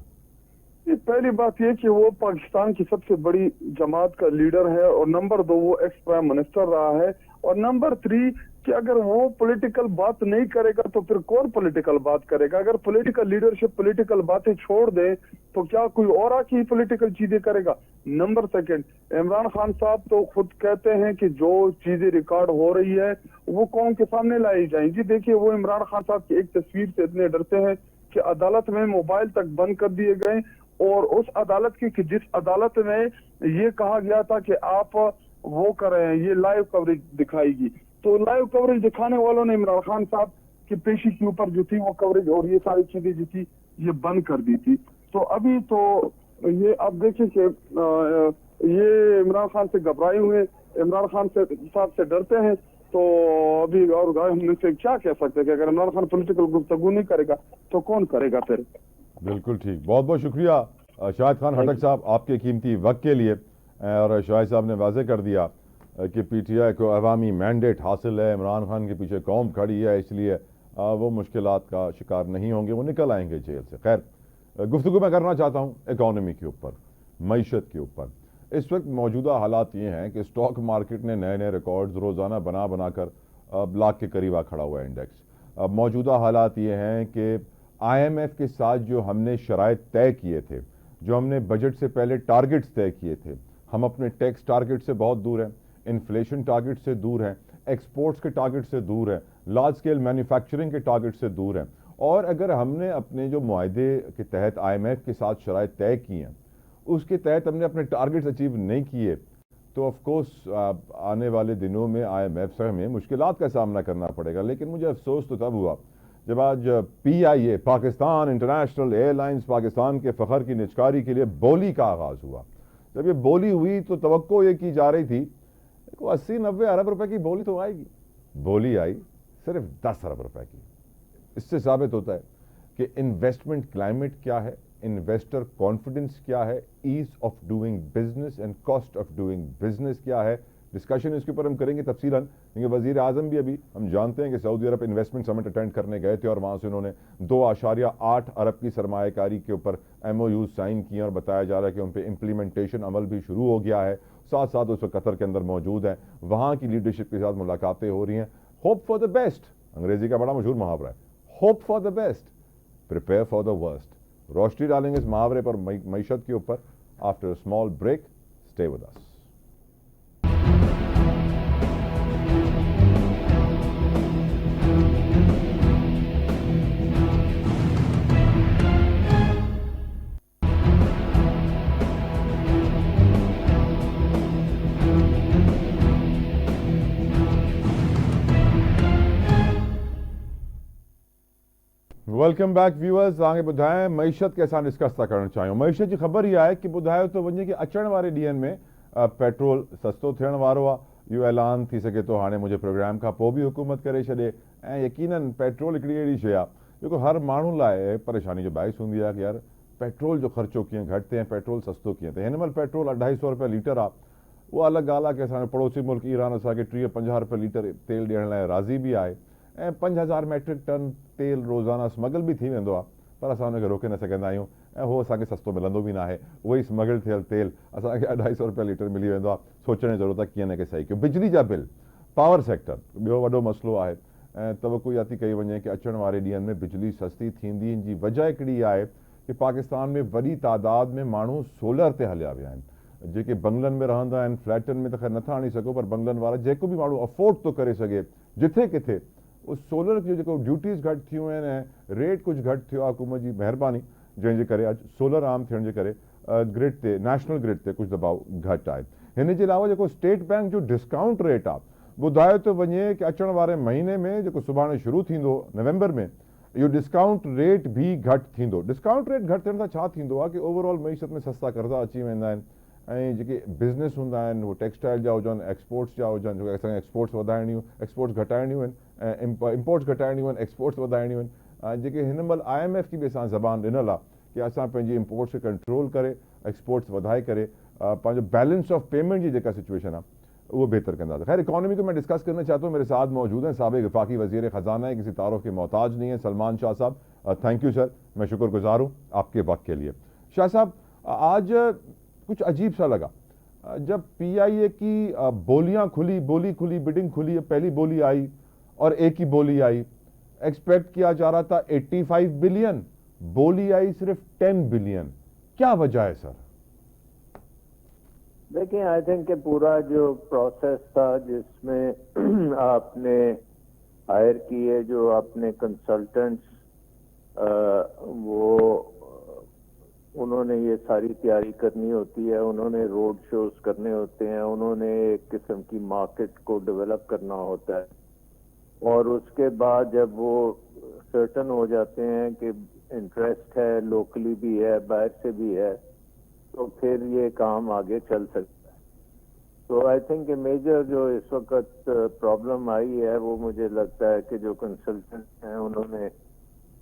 Speaker 3: पहली बात ये कि वो पाकिस्तान की सबसे बड़ी जमात का लीडर है, और नंबर 2 वो एक्स प्राइम मिनिस्टर रहा है, और नंबर 3 कि अगर वो पॉलिटिकल बात नहीं करेगा तो फिर कौन पॉलिटिकल बात करेगा? अगर पॉलिटिकल लीडरशिप पॉलिटिकल बातें छोड़ दे तो क्या कोई और आके पॉलिटिकल चीजें करेगा? नंबर 2 इमरान खान साहब तो खुद कहते हैं कि जो चीजें रिकॉर्ड हो रही है वो कौम के सामने लाई जाएंगी। देखिए वो इमरान खान साहब की एक तस्वीर से इतने डरते हैं कि अदालत में मोबाइल तक बंद कर दिए गए, और उस अदालत की कि जिस अदालत में ये कहा गया था कि आप वो कर रहे हैं, ये लाइव कवरेज दिखाएगी, तो लाइव कवरेज दिखाने वालों ने इमरान खान साहब की पेशी के ऊपर जो थी वो कवरेज और ये सारी चीजें जो थी ये बंद कर दी थी। तो अभी तो ये आप देखिए कि ये इमरान खान से घबराए हुए, इमरान खान से साहब से डरते हैं, तो अभी और हम इनसे क्या कह सकते हैं कि अगर इमरान खान पॉलिटिकल गुफ्तगू नहीं करेगा तो कौन करेगा फिर?
Speaker 1: बिल्कुल ठीक, बहुत बहुत शुक्रिया शाहिद खान खटक साहब आपके कीमती वक्त के लिए। और शाहिद साहब ने वाज़ेह कर दिया कि पीटीआई को अवामी मैंडेट हासिल है, इमरान खान के पीछे कौम खड़ी है, इसलिए वो मुश्किलात का शिकार नहीं होंगे, वो निकल आएंगे जेल से। खैर गुफ्तगू मैं करना चाहता हूँ इकॉनमी के ऊपर, मईशत के ऊपर। इस वक्त मौजूदा हालात ये हैं कि स्टॉक मार्केट ने नए नए रिकॉर्ड्स रोज़ाना बना कर लाख के करीब आ खड़ा हुआ है इंडेक्स। अब मौजूदा हालात ये हैं कि IMF के साथ जो हमने शराइत तय किए थे, जो हमने बजट से पहले टारगेट्स तय किए थे, हम अपने टैक्स टारगेट से बहुत दूर हैं, इन्फ्लेशन टारगेट से दूर हैं, एक्सपोर्ट्स के टारगेट से दूर हैं, लार्ज स्केल मैन्युफैक्चरिंग के टारगेट से दूर हैं। और अगर हमने अपने जो मुआहदे के तहत IMF के साथ शराइत तय की हैं उसके तहत हमने अपने टारगेट्स अचीव नहीं किए, तो ऑफ कोर्स आने वाले दिनों में IMF से हमें मुश्किलात का सामना करना पड़ेगा। लेकिन मुझे अफसोस तो तब हुआ जब आज PIA Pakistan international airlines Pakistan के फ़ख्र की निचकारी के लिए बोली का आगाज़ हुआ। जब ये बोली हुई तो तवक्को ये की जा रही थी कि 80-90 अरब रुपए की बोली तो आएगी, बोली आई सिर्फ 10 अरब रुपए की। इससे साबित होता है कि इन्वेस्टमेंट क्लाइमेट क्या है, इन्वेस्टर कॉन्फिडेंस क्या है, ease of doing business and cost of doing business क्या है। डिस्कशन इसके ऊपर हम करेंगे तफसीलन, क्योंकि वजीर आजम भी अभी हम जानते हैं कि सऊदी अरब इन्वेस्टमेंट समिट अटेंड करने गए थे और वहाँ से उन्होंने 2.8 अरब की सरमायाकारी के ऊपर MOU साइन किए और बताया जा रहा है कि उन पर इम्प्लीमेंटेशन अमल भी शुरू हो गया है। साथ साथ उस वक्त कतर के अंदर मौजूद हैं, वहाँ की लीडरशिप के साथ मुलाकातें हो रही हैं। होप फॉर द बेस्ट, अंग्रेजी का बड़ा मशहूर मुहावरा है, hope for the best prepare for the worst. रोशनी डालेंगे इस मुहावरे पर मईशत के ऊपर after a small break. Stay with us. Welcome back viewers. तव्हांखे ॿुधायां मईशत के असां डिस्कस था करणु चाहियूं। मईशत जी ख़बर इहा आहे कि ॿुधायो थो वञे कि अचण वारे ॾींहंनि में पेट्रोल सस्तो थियण वारो आहे। इहो ऐलान थी सघे थो हाणे मुंहिंजे प्रोग्राम खां पोइ बि हुकूमत करे छॾे। ऐं यकीनन पेट्रोल हिकिड़ी अहिड़ी शइ आहे जेको हर माण्हू लाइ परेशानी जो बाइस हूंदी आहे कि यार पेट्रोल जो ख़र्चो कीअं घटि थिए, पेट्रोल सस्तो कीअं थिए। हिन महिल पेट्रोल 250 रुपया लीटर आहे। उहा अलॻि ॻाल्हि आहे कि असांजो पड़ोसी मुल्क ईरान असांखे 30-50 रुपए लीटर तेल ॾियण लाइ राज़ी बि आहे ऐं 5000 मैट्रिक टन तेल रोज़ाना स्मगल बि थी वेंदो आहे, पर असां हुनखे रोके न सघंदा आहियूं ऐं उहो असांखे सस्तो मिलंदो बि न आहे। उहो ई स्मगल थियल तेल असांखे 250 रुपया लीटर मिली वेंदो आहे। सोचण जी ज़रूरत आहे कीअं हिनखे सही कयो। बिजली जा बिल, पावर सेक्टर ॿियो वॾो मसइलो आहे ऐं तवक़ो इहा थी कई वञे कि अचण वारे ॾींहंनि में बिजली सस्ती थींदी। इन जी वजह हिकिड़ी आहे कि पाकिस्तान में वॾी तादाद में माण्हू सोलर ते हलिया विया आहिनि। जेके बंगलनि में रहंदा आहिनि, फ्लैटनि में त ख़ैर नथा आणे सघो, पर बंगलनि वारा जेको बि माण्हू अफोर्ड थो करे सघे जिथे किथे उहो सोलर जो जेको ड्यूटीज़ घटि थियूं आहिनि ऐं रेट कुझु घटि थियो आहे हुकूमत जी महिरबानी, जंहिंजे करे अॼु सोलर आम थियण जे करे ग्रिड ते, नेशनल ग्रिड ते कुझु दबाव घटि आहे। हिन जे अलावा जेको स्टेट बैंक जो डिस्काउंट रेट आहे, ॿुधायो थो वञे कि अचण वारे महीने में जेको सुभाणे शुरू थींदो नवंबर में, इहो डिस्काउंट रेट बि घटि थींदो। डिस्काउंट रेट घटि थियण सां छा थींदो आहे कि ओवरऑल मईशत में सस्ता कर्ज़ा अची वेंदा आहिनि ऐं जेके बिज़नेस हूंदा आहिनि उहे टेक्सटाइल जा हुजनि, एक्सपोर्ट्स जा हुजनि, जो असांखे एक्सपोर्ट्स वधाइणियूं, एक्सपोर्ट्स घटाइणियूं आहिनि ऐं इम्पोर्ट्स घटाइणियूं आहिनि, एक्सपोर्ट्स वधाइणियूं आहिनि। जेके हिन महिल IMF की बि असां ज़बान ॾिनल आहे कि असां पंहिंजी इम्पोर्ट्स खे कंट्रोल करे एक्सपोर्ट्स वधाए करे पंहिंजो बैलेंस ऑफ पेमेंट जी जेका सिचुएशन आहे वो बेहतर कंदासीं। खैर इकॉनमी को मैं डिस्कस करना चाहता हूँ। मेरे साथ मौजूद हैं साबिक़ वफाकी वज़ीर ख़जाना है, किसी तारुफ के मोहताज नहीं है, सलमान शाह साहब। थैंक यू सर, मैं शुक्रगुजार हूँ आपके वक्त के लिए। शाह साहब, आज कुछ अजीब सा लगा जब PIA की बोलियां खुली, बोली खुली, बिडिंग खुली, पहली बोली आई और एक ही बोली आई। एक्सपेक्ट किया जा रहा था 85 बिलियन, बोली आई सिर्फ 10 बिलियन। क्या वजह है सर?
Speaker 4: देखिए, आई थिंक कि पूरा जो प्रोसेस था जिसमें आपने हायर किए जो अपने कंसल्टेंट्स, वो उन्होंने ये सारी तैयारी करनी होती है, उन्होंने रोड शोज करने होते हैं, उन्होंने एक किस्म की मार्केट को डेवलप करना होता है और उसके बाद जब वो सर्टन हो जाते हैं कि इंटरेस्ट है, लोकली भी है, बाहर से भी है, तो फिर ये काम आगे चल सकता है। तो आई थिंक मेजर जो इस वक्त प्रॉब्लम आई है वो मुझे लगता है कि जो कंसल्टेंट हैं उन्होंने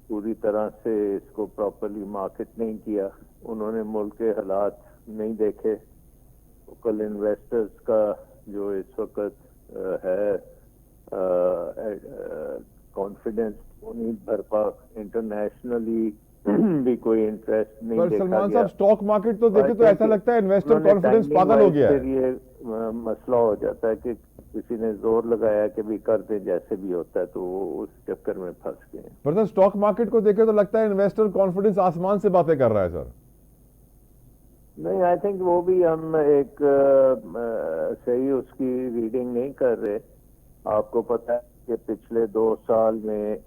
Speaker 4: पूरी तरह से इसको प्रॉपर्ली मार्केट नहीं किया, उन्होंने मुल्क के हालात नहीं देखे। लोकल इन्वेस्टर्स का जो इस वक्त है कॉन्फिडेंस वो नहीं भर पा, इंटरनेशनली भी कोई इंटरेस्ट नहीं देखा गया।
Speaker 1: सलमान साहब, स्टॉक मार्केट तो देखे तो ऐसा लगता है इन्वेस्टर कॉन्फिडेंस पागल हो गया है।
Speaker 4: फिर ये मसला हो जाता है कि किसी ने जोर लगाया कि भी कर दे जैसे भी होता है, तो वो उस चक्कर में फंस गए।
Speaker 1: पर सर स्टॉक मार्केट को देखे तो लगता है इन्वेस्टर कॉन्फिडेंस आसमान से बातें कर रहा है सर।
Speaker 4: नहीं, आई थिंक वो भी हम एक सही उसकी रीडिंग नहीं कर रहे। आपको पता है कि पिछले 2 साल में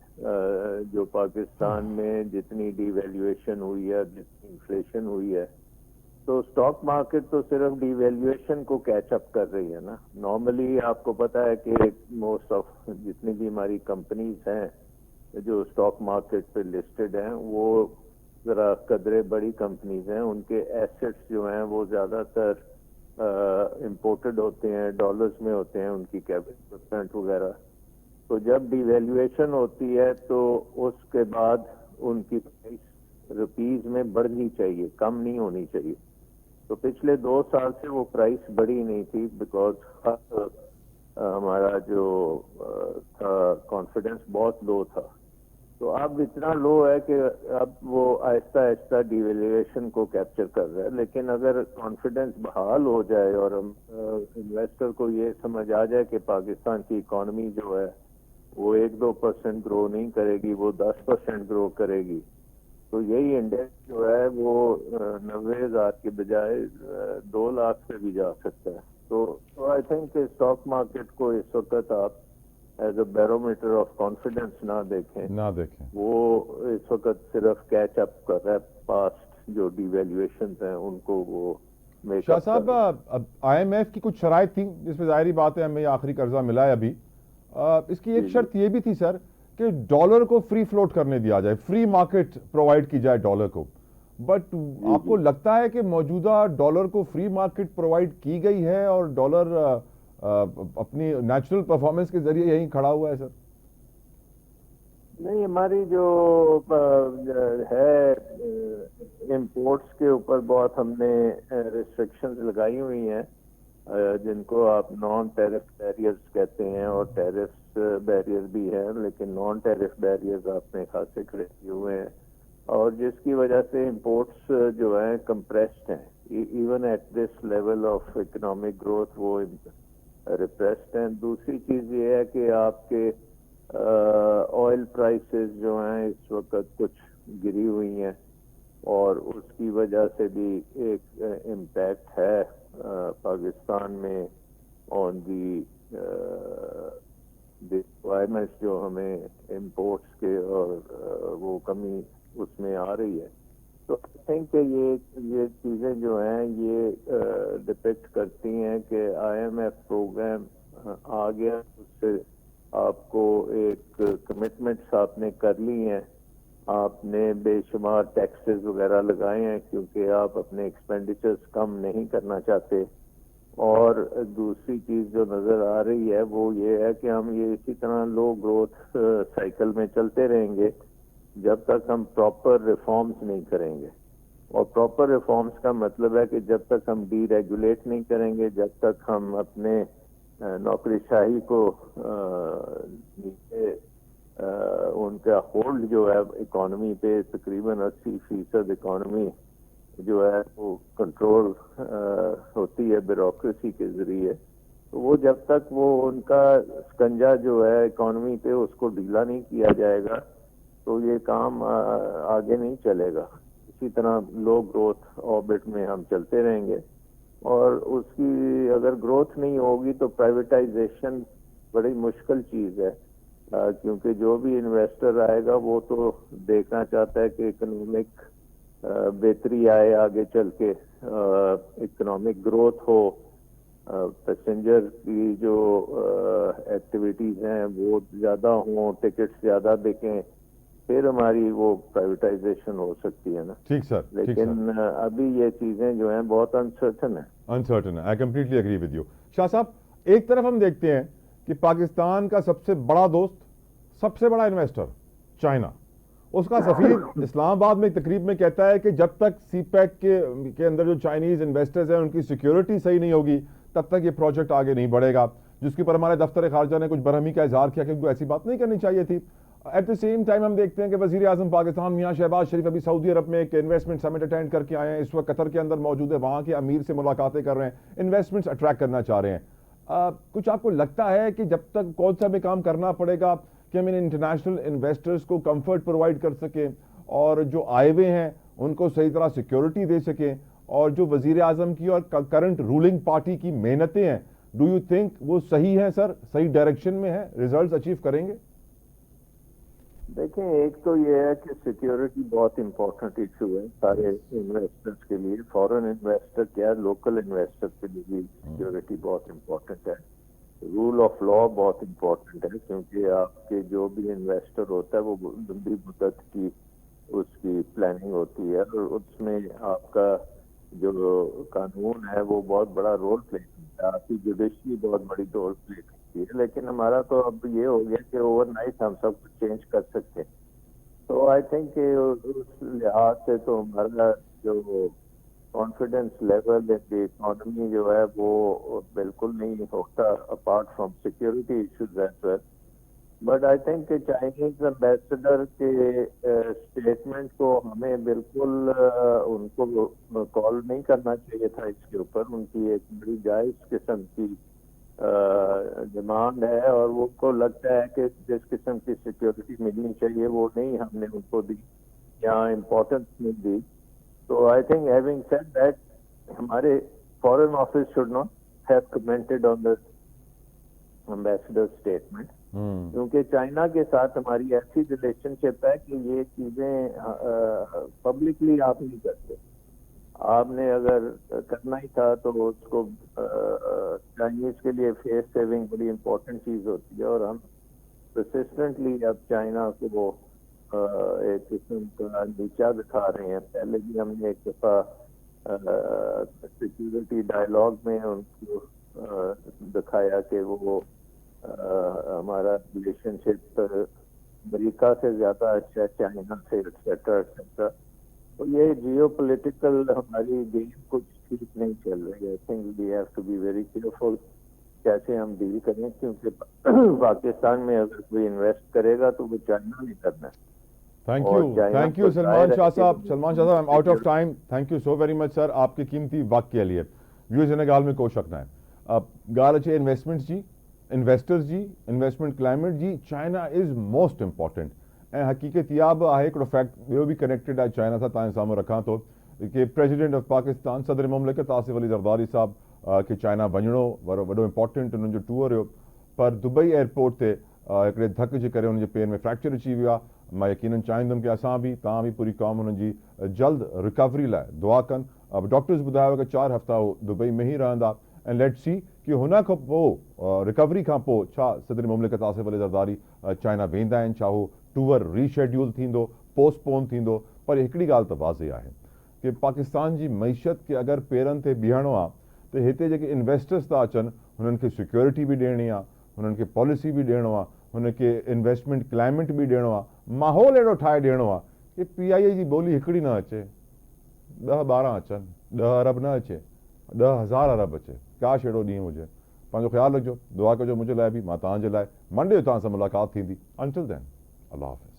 Speaker 4: जो पाकिस्तान में जितनी डिवैल्यूएशन हुई है, जितनी इन्फ्लेशन हुई है, तो स्टॉक मार्केट तो सिर्फ डिवैल्यूएशन को कैचअप कर रही है ना। नॉर्मली आपको पता है कि मोस्ट ऑफ जितनी भी हमारी कंपनीज हैं जो स्टॉक मार्केट पे लिस्टेड हैं, वो जरा कदरे बड़ी कंपनीज हैं, उनके एसेट्स जो हैं वो ज़्यादातर इंपोर्टेड होते हैं, डॉलर्स में होते हैं, उनकी कैपिटल परसेंट वगैरह। तो जब डिवैल्यूएशन होती है तो उसके बाद उनकी प्राइस रुपीज में बढ़नी चाहिए, कम नहीं होनी चाहिए। तो पिछले 2 साल से वो प्राइस बढ़ी नहीं थी बिकॉज हमारा जो कॉन्फिडेंस बहुत लो था। तो अब इतना लो है कि अब वो आहिस्ता आहिस्ता डिवैल्यूएशन को कैप्चर कर रहा है। लेकिन अगर कॉन्फिडेंस बहाल हो जाए और हम इन्वेस्टर को ये समझ आ जाए कि पाकिस्तान की इकॉनमी जो है वो 1-2% ग्रो नहीं करेगी, वो 10% ग्रो करेगी, तो यही इंडेक्स जो है वो 90,000 के बजाय 2 लाख पे भी जा सकता है। तो आई थिंक स्टॉक मार्केट को इस वक्त आप as a barometer of confidence ना देखें, वो इस वक्त सिर्फ कैच अप कर रहा है पास्ट जो डिवैल्यूएशन हैं उनको वो मेक
Speaker 1: शाह साहब, IMF की कुछ शराइत थी जिसमें जाहिर बात है हमें आखिरी कर्जा मिला है अभी। इसकी एक शर्त ये भी थी सर کہ ڈالر کو فری فلوٹ کرنے دیا جائے, فری مارکیٹ پرووائڈ کی جائے ڈالر کو, بٹ آپ کو لگتا ہے کہ موجودہ ڈالر کو فری مارکیٹ پرووائڈ کی گئی ہے اور ڈالر اپنی نیچرل پرفارمنس کے ذریعے یہیں کھڑا ہوا ہے سر؟
Speaker 4: نہیں, ہماری جو ہے امپورٹس کے اوپر بہت ہم نے ریسٹرکشنز لگائی ہوئی ہیں, جن کو آپ نان ٹیرف بیریئرز کہتے ہیں, اور ٹیرف بیریئر بھی ہیں, لیکن نان ٹیرف بیریئرز آپ نے خاصے کھڑے کیے ہوئے ہیں, اور جس کی وجہ سے امپورٹس جو ہیں کمپریسڈ ہیں. Even at this level of economic growth وہ ریپریسڈ ہیں. دوسری چیز یہ ہے کہ آپ کے آئل پرائسز جو ہیں اس وقت کچھ گری ہوئی ہیں, اور اس کی وجہ سے بھی ایک امپیکٹ ہے پاکستان میں آن دی ریکوائرمنٹس جو ہمیں امپورٹس کے, اور وہ کمی اس میں آ رہی ہے. تو آئی تھنک کہ یہ چیزیں جو ہیں یہ ڈپیکٹ کرتی ہیں کہ آئی ایم ایف پروگرام آ گیا, اس سے آپ کو ایک کمٹمنٹس آپ نے کر لی ہیں, آپ نے بے شمار ٹیکسز وغیرہ لگائے ہیں کیونکہ آپ اپنے ایکسپینڈیچرز کم نہیں کرنا چاہتے. اور دوسری چیز جو نظر آ رہی ہے وہ یہ ہے کہ ہم یہ اسی طرح لو گروتھ سائیکل میں چلتے رہیں گے جب تک ہم پراپر ریفارمز نہیں کریں گے. اور پراپر ریفارمز کا مطلب ہے کہ جب تک ہم ڈی ریگولیٹ نہیں کریں گے, جب تک ہم اپنے نوکری شاہی کو نیچے ان کا ہولڈ جو ہے اکانومی پہ, تقریباً 80% اکانومی جو ہے وہ کنٹرول ہوتی ہے بیوروکریسی کے ذریعے, تو وہ جب تک وہ ان کا سکنجا جو ہے اکانومی پہ اس کو ڈھیلا نہیں کیا جائے گا تو یہ کام آگے نہیں چلے گا. اسی طرح لو گروتھ آربٹ میں ہم چلتے رہیں گے, اور اس کی اگر گروتھ نہیں ہوگی تو پرائیویٹائزیشن بڑی مشکل چیز ہے, کیونکہ جو بھی انویسٹر آئے گا وہ تو دیکھنا چاہتا ہے کہ اکنامک بہتری آئے آگے چل کے, اکنامک گروتھ ہو, پیسنجر کی جو ایکٹیویٹیز ہیں وہ زیادہ ہوں, ٹکٹس زیادہ بکیں, پھر ہماری وہ پرائیویٹائزیشن ہو سکتی ہے نا.
Speaker 1: ٹھیک سر,
Speaker 4: لیکن ابھی یہ چیزیں جو ہیں بہت انسرٹن ہیں.
Speaker 1: I completely agree with you. Shah صاحب, ایک طرف ہم دیکھتے ہیں کہ پاکستان کا سب سے بڑا دوست, سب سے بڑا انویسٹر چائنا, اس کا سفیر اسلام آباد میں تقریب میں کہتا ہے کہ جب تک سی پیک کے اندر جو چائنیز انویسٹرز ہیں ان کی سیکیورٹی صحیح نہیں ہوگی تب تک یہ پروجیکٹ آگے نہیں بڑھے گا, جس کے پر ہمارے دفتر خارجہ نے کچھ برہمی کا اظہار کیا کہ ان کو ایسی بات نہیں کرنی چاہیے تھی. ایٹ دا سیم ٹائم ہم دیکھتے ہیں کہ وزیر اعظم پاکستان میاں شہباز شریف ابھی سعودی عرب میں ایک انویسٹمنٹ سمٹ اٹینڈ کر کے آئے ہیں, اس وقت قطر کے اندر موجود ہے, وہاں کے امیر سے ملاقاتیں کر رہے ہیں, انویسٹمنٹس اٹریکٹ کرنا چاہ رہے ہیں. کچھ آپ کو لگتا ہے کہ جب تک کون سا بھی کام کرنا پڑے گا کہ ہم ان انٹرنیشنل انویسٹرز کو کمفرٹ پرووائڈ کر سکیں, اور جو آئے ہوئے ہیں ان کو صحیح طرح سیکیورٹی دے سکیں, اور جو وزیر اعظم کی اور کرنٹ رولنگ پارٹی کی محنتیں ہیں, ڈو یو تھنک وہ صحیح ہیں سر, صحیح ڈائریکشن میں ہیں, ریزلٹس اچیو کریں گے؟
Speaker 4: دیکھیں, ایک تو یہ ہے کہ سیکیورٹی بہت امپورٹنٹ ایشو ہے سارے انویسٹرز کے لیے, فورن انویسٹر کیا لوکل انویسٹر کے لیے بھی سیکیورٹی بہت امپورٹنٹ ہے. رول آف لا بہت امپورٹنٹ ہے, کیونکہ آپ کے جو بھی انویسٹر ہوتا ہے وہ لمبی مدت کی اس کی پلاننگ ہوتی ہے, اور اس میں آپ کا جو قانون ہے وہ بہت بڑا رول پلے کرتا ہے, آپ کی جوڈیشری بہت بڑی رول پلے کرتی ہے. لیکن ہمارا تو اب یہ ہو گیا کہ اوور نائٹ ہم سب کچھ چینج کر سکتے. تو آئی تھنک کہ اس لحاظ سے تو ہمارا جو کانفیڈینس لیول اکانومی جو ہے وہ بالکل نہیں ہوتا apart from security issues as well. But I think کہ چائنیز امبیسڈر کے اسٹیٹمنٹ کو ہمیں بالکل ان کو کال نہیں کرنا چاہیے تھا اس کے اوپر. ان کی ایک بڑی جائز قسم کی ڈیمانڈ ہے, اور وہ کو لگتا ہے کہ جس قسم کی سیکیورٹی ملنی چاہیے وہ نہیں ہم نے ان کو دی, یا امپورٹنس نہیں دی. تو I think having said that ہمارے foreign office should not have commented on the ambassador statement, کیونکہ چائنا کے ساتھ ہماری ایسی ریلیشن شپ ہے کہ یہ چیزیں پبلکلی آپ نہیں کرتے. آپ نے اگر کرنا ہی تھا تو اس کو چائنیز کے لیے فیس سیونگ بڑی امپورٹنٹ چیز ہوتی ہے, اور ہم پرسسٹنٹلی اب چائنا کو ایک قسم کا نیچا دکھا رہے ہیں. پہلے بھی ہم نے ایک دفعہ سیکورٹی ڈائلاگ میں ان کو دکھایا کہ وہ ہمارا ریلیشن شپ امریکہ سے زیادہ اچھا چائنا سے ایٹسٹرا ایٹسٹرا. تو یہ جیو پولیٹیکل ہماری گیم کچھ ٹھیک نہیں چل رہی ہے. I think we have to be very careful کیسے ہم ڈیل کریں, کیونکہ پاکستان میں اگر کوئی انویسٹ کرے گا تو وہ چائنا نہیں کرنا ہے.
Speaker 1: تھینک یو سلمان شاہ صاحب. سلمان شاہ صاحب, I am out of time. Thank you so very much sir آپ کے قیمتی وقت کے لیے. ویوز ان گال میں کوئی شک نہ ہے. اب گال اچھے انویسٹمنٹ جی, انویسٹرز جی, انویسٹمنٹ کلائمیٹ جی, چائنا از موسٹ امپورٹنٹ. ऐं हक़ीक़त इहा बि आहे हिकिड़ो फैक्ट ॿियो बि कनेक्टेड आहे चाइना सां तव्हांजे साम्हूं रखां थो कि प्रेसिडेंट ऑफ पाकिस्तान सदर मुमलिकत आसिफ अली ज़रदारी साहब खे चाइना वञिणो वॾो इम्पोर्टेंट उन्हनि जो टूर हुयो, पर दुबई एयरपोर्ट ते हिकिड़े धक जे करे हुनजे पेर में फ्रैक्चर अची वियो आहे. मां यकीनन चाहींदुमि कि असां बि तव्हां बि पूरी क़ौम हुननि जी जल्द रिकवरी लाइ दुआ कनि. डॉक्टर्स ॿुधायो कि 4 हफ़्ता हू दुबई में ई रहंदा. ऐं लेट सी कि हुन खां पोइ रिकवरी खां पोइ छा सदर मुमलिकत आसिफ अली ज़रदारी चाइना वेंदा आहिनि, छा हू टूर रीशेड्यूल थींदो, पोस्टपोन थींदो. पर हिकिड़ी ॻाल्हि त वाज़ेह आहे कि पाकिस्तान जी मईशत खे अगरि पेरनि ते बीहणो आहे त हिते जेके इन्वेस्टर्स था अचनि हुननि खे सिक्योरिटी बि ॾियणी आहे, हुननि खे पॉलिसी बि ॾियणो आहे, हुनखे इन्वेस्टमेंट क्लाइमेट बि ॾियणो आहे, माहौल अहिड़ो ठाहे ॾियणो आहे कि PIA जी ॿोली हिकिड़ी न अचे, 10-12 अचनि, 10 अरब न अचे, 10,000 अरब अचे. काश अहिड़ो ॾींहुं हुजे. पंहिंजो ख़्यालु रखिजो, दुआ कजो मुंहिंजे लाइ बि, मां तव्हांजे लाइ. मंडे जो तव्हां सां मुलाक़ात थींदी. अंटिल देन, अल्लाह हाफ़िज़.